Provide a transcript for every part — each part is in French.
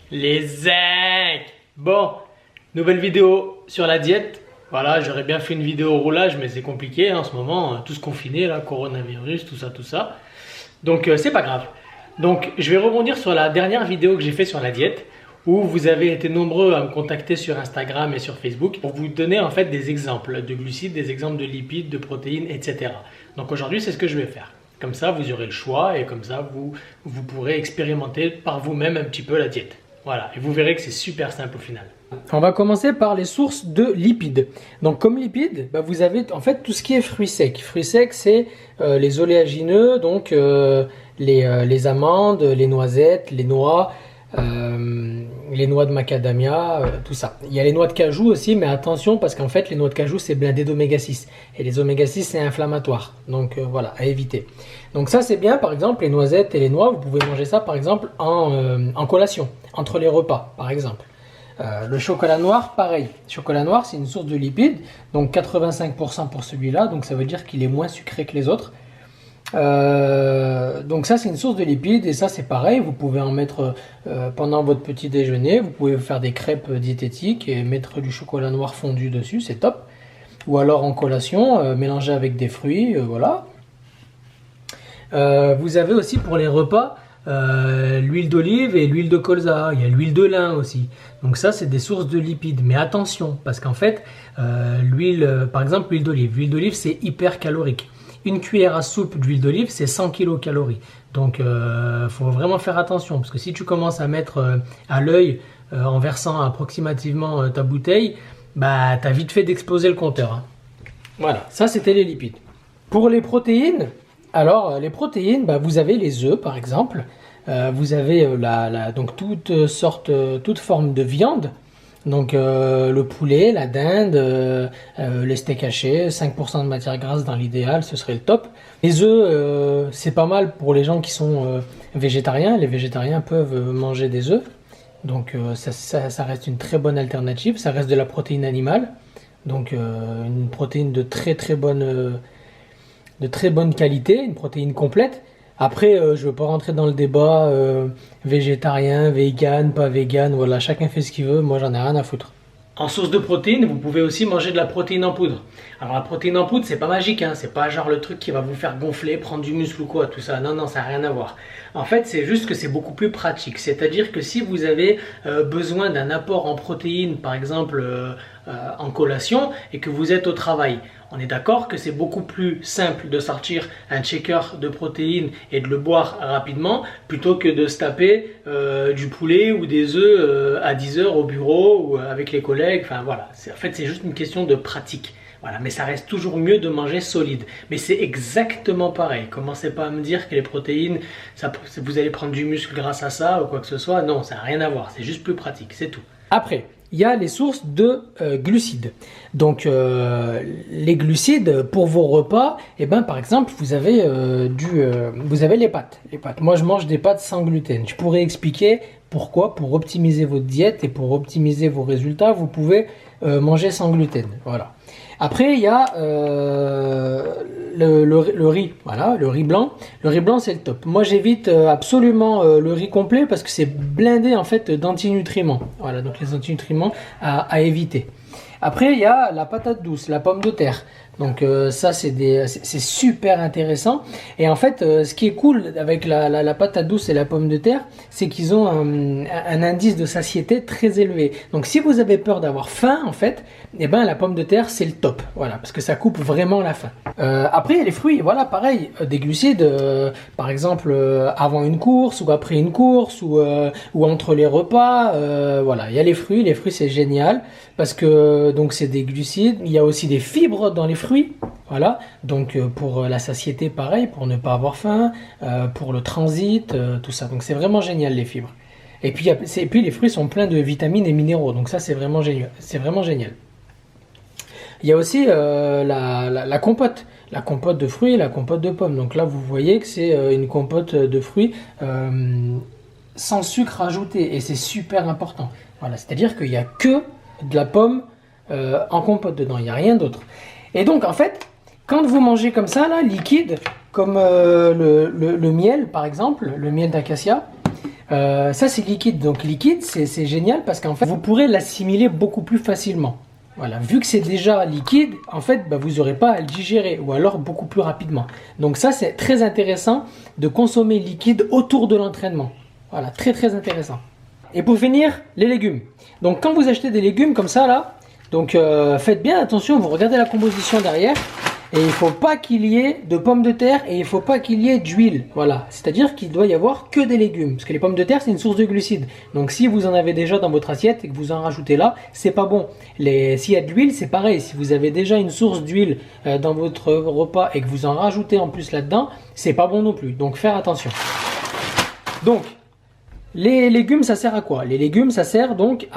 Les zincs. Bon, nouvelle vidéo sur la diète. Voilà, j'aurais bien fait une vidéo au roulage, mais c'est compliqué en ce moment. Tous confinés, là, coronavirus, tout ça. Donc, c'est pas grave. Donc, je vais rebondir sur la dernière vidéo que j'ai fait sur la diète, où vous avez été nombreux à me contacter sur Instagram et sur Facebook pour vous donner en fait des exemples de glucides, des exemples de lipides, de protéines, etc. Donc aujourd'hui, c'est ce que je vais faire. Comme ça, vous aurez le choix et comme ça, vous pourrez expérimenter par vous-même un petit peu la diète. Voilà, et vous verrez que c'est super simple au final. On va commencer par les sources de lipides. Donc comme lipides, vous avez en fait tout ce qui est fruits secs. Fruits secs, c'est les oléagineux, donc les amandes, les noisettes, les noix de macadamia, tout ça. Il y a les noix de cajou aussi, mais attention parce qu'en fait les noix de cajou c'est blindé d'oméga 6 et les oméga 6 c'est inflammatoire, donc voilà, à éviter. Donc ça c'est bien, par exemple les noisettes et les noix, vous pouvez manger ça par exemple en collation, entre les repas par exemple. Le chocolat noir, pareil. Chocolat noir c'est une source de lipides, donc 85% pour celui-là, donc ça veut dire qu'il est moins sucré que les autres. Donc ça c'est une source de lipides et ça c'est pareil, vous pouvez en mettre pendant votre petit déjeuner, vous pouvez faire des crêpes diététiques et mettre du chocolat noir fondu dessus, c'est top. Ou alors en collation, mélanger avec des fruits, voilà. Vous avez aussi pour les repas l'huile d'olive et l'huile de colza, il y a l'huile de lin aussi. Donc ça c'est des sources de lipides, mais attention parce qu'en fait l'huile, par exemple l'huile d'olive c'est hyper calorique. Une cuillère à soupe d'huile d'olive, c'est 100 kcal. Donc, faut vraiment faire attention. Parce que si tu commences à mettre à l'œil, en versant approximativement ta bouteille, tu as vite fait d'exploser le compteur. Hein. Voilà, ça c'était les lipides. Pour les protéines, alors les protéines, vous avez les œufs par exemple. Vous avez donc toute forme de viande. Donc le poulet, la dinde, les steaks hachés, 5% de matière grasse dans l'idéal, ce serait le top. Les œufs, c'est pas mal pour les gens qui sont végétariens. Les végétariens peuvent manger des œufs. Donc ça reste une très bonne alternative. Ça reste de la protéine animale. Donc une protéine de très bonne qualité, une protéine complète. Après, je ne veux pas rentrer dans le débat végétarien, vegan, pas vegan, voilà, chacun fait ce qu'il veut, moi j'en ai rien à foutre. En source de protéines, vous pouvez aussi manger de la protéine en poudre. Alors la protéine en poudre, c'est pas magique, hein, c'est pas genre le truc qui va vous faire gonfler, prendre du muscle ou quoi, tout ça, non, ça n'a rien à voir. En fait, c'est juste que c'est beaucoup plus pratique, c'est-à-dire que si vous avez besoin d'un apport en protéines, par exemple en collation, et que vous êtes au travail, on est d'accord que c'est beaucoup plus simple de sortir un shaker de protéines et de le boire rapidement plutôt que de se taper du poulet ou des œufs à 10 heures au bureau ou avec les collègues. Enfin voilà, en fait c'est juste une question de pratique. Voilà, mais ça reste toujours mieux de manger solide. Mais c'est exactement pareil. Commencez pas à me dire que les protéines, vous allez prendre du muscle grâce à ça ou quoi que ce soit. Non, ça n'a rien à voir. C'est juste plus pratique, c'est tout. Après, il y a les sources de glucides. Donc les glucides pour vos repas, par exemple vous avez les pâtes. Moi je mange des pâtes sans gluten. Je pourrais expliquer pourquoi. Pour optimiser votre diète et pour optimiser vos résultats, vous pouvez manger sans gluten. Voilà. Après il y a le riz, voilà, le riz blanc. Le riz blanc c'est le top. Moi j'évite absolument le riz complet parce que c'est blindé en fait d'antinutriments. Voilà, donc les antinutriments à éviter. Après il y a la patate douce, la pomme de terre. Donc ça c'est super intéressant. Et en fait ce qui est cool avec la patate douce et la pomme de terre, c'est qu'ils ont un indice de satiété très élevé. Donc si vous avez peur d'avoir faim en fait, la pomme de terre c'est le top. Voilà, parce que ça coupe vraiment la faim. Après il y a les fruits, voilà pareil, des glucides par exemple avant une course ou après une course ou entre les repas. Voilà, il y a les fruits c'est génial parce que donc c'est des glucides. Il y a aussi des fibres dans les fruits, voilà, donc pour la satiété pareil, pour ne pas avoir faim, pour le transit, tout ça, donc c'est vraiment génial les fibres. Et puis les fruits sont pleins de vitamines et minéraux, donc ça c'est vraiment génial, Il y a aussi la compote de fruits et la compote de pommes. Donc là vous voyez que c'est une compote de fruits sans sucre ajouté et c'est super important. Voilà, c'est-à-dire qu'il n'y a que de la pomme en compote dedans, il n'y a rien d'autre. Et donc en fait, quand vous mangez comme ça, là, liquide, comme le miel par exemple, le miel d'acacia, Ça c'est liquide, donc liquide c'est génial parce qu'en fait vous pourrez l'assimiler beaucoup plus facilement. Voilà, vu que c'est déjà liquide, en fait bah, vous n'aurez pas à le digérer ou alors beaucoup plus rapidement. Donc ça c'est très intéressant de consommer liquide autour de l'entraînement. Voilà, très très intéressant. Et pour finir, les légumes. Donc quand vous achetez des légumes comme ça là, donc faites bien attention, vous regardez la composition derrière. Et il ne faut pas qu'il y ait de pommes de terre et il ne faut pas qu'il y ait d'huile. Voilà, c'est-à-dire qu'il doit y avoir que des légumes. Parce que les pommes de terre, c'est une source de glucides. Donc si vous en avez déjà dans votre assiette et que vous en rajoutez là, c'est pas bon. S'il y a de l'huile, c'est pareil. Si vous avez déjà une source d'huile dans votre repas et que vous en rajoutez en plus là-dedans, c'est pas bon non plus. Donc faire attention. Donc, les légumes, ça sert à quoi? Les légumes, ça sert donc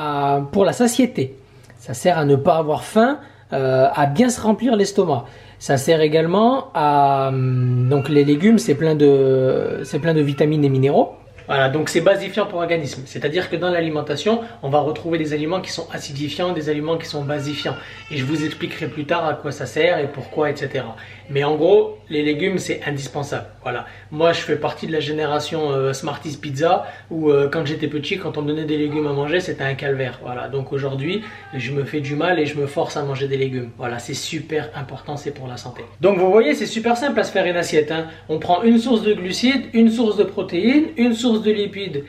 pour la satiété. Ça sert à ne pas avoir faim, à bien se remplir l'estomac. Ça sert également à... Donc les légumes, c'est plein de vitamines et minéraux. Voilà, donc c'est basifiant pour l'organisme. C'est-à-dire que dans l'alimentation, on va retrouver des aliments qui sont acidifiants, des aliments qui sont basifiants. Et je vous expliquerai plus tard à quoi ça sert et pourquoi, etc. Mais en gros, les légumes, c'est indispensable. Voilà. Moi, je fais partie de la génération Smarties Pizza où quand j'étais petit, quand on me donnait des légumes à manger, c'était un calvaire. Voilà. Donc aujourd'hui, je me fais du mal et je me force à manger des légumes. Voilà, c'est super important, c'est pour la santé. Donc vous voyez, c'est super simple à se faire une assiette, hein. On prend une source de glucides, une source de protéines, une source de lipides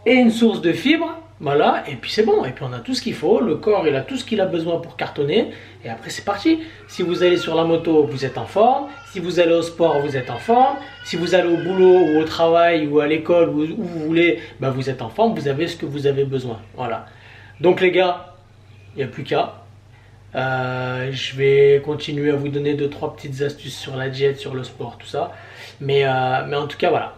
et une source de fibres. Voilà, et puis c'est bon, et puis on a tout ce qu'il faut, le corps il a tout ce qu'il a besoin pour cartonner, et après c'est parti. Si vous allez sur la moto, vous êtes en forme, si vous allez au sport, vous êtes en forme, si vous allez au boulot ou au travail ou à l'école ou où vous voulez, bah vous êtes en forme, vous avez ce que vous avez besoin. Voilà. Donc les gars, il n'y a plus qu'à. Je vais continuer à vous donner 2-3 petites astuces sur la diète, sur le sport, tout ça. Mais en tout cas, voilà.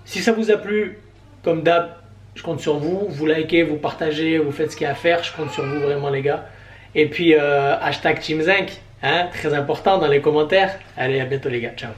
Si ça vous a plu, comme d'hab, je compte sur vous. Vous likez, vous partagez, vous faites ce qu'il y a à faire. Je compte sur vous vraiment, les gars. Et puis, hashtag Team Zinc, hein, très important dans les commentaires. Allez, à bientôt, les gars. Ciao.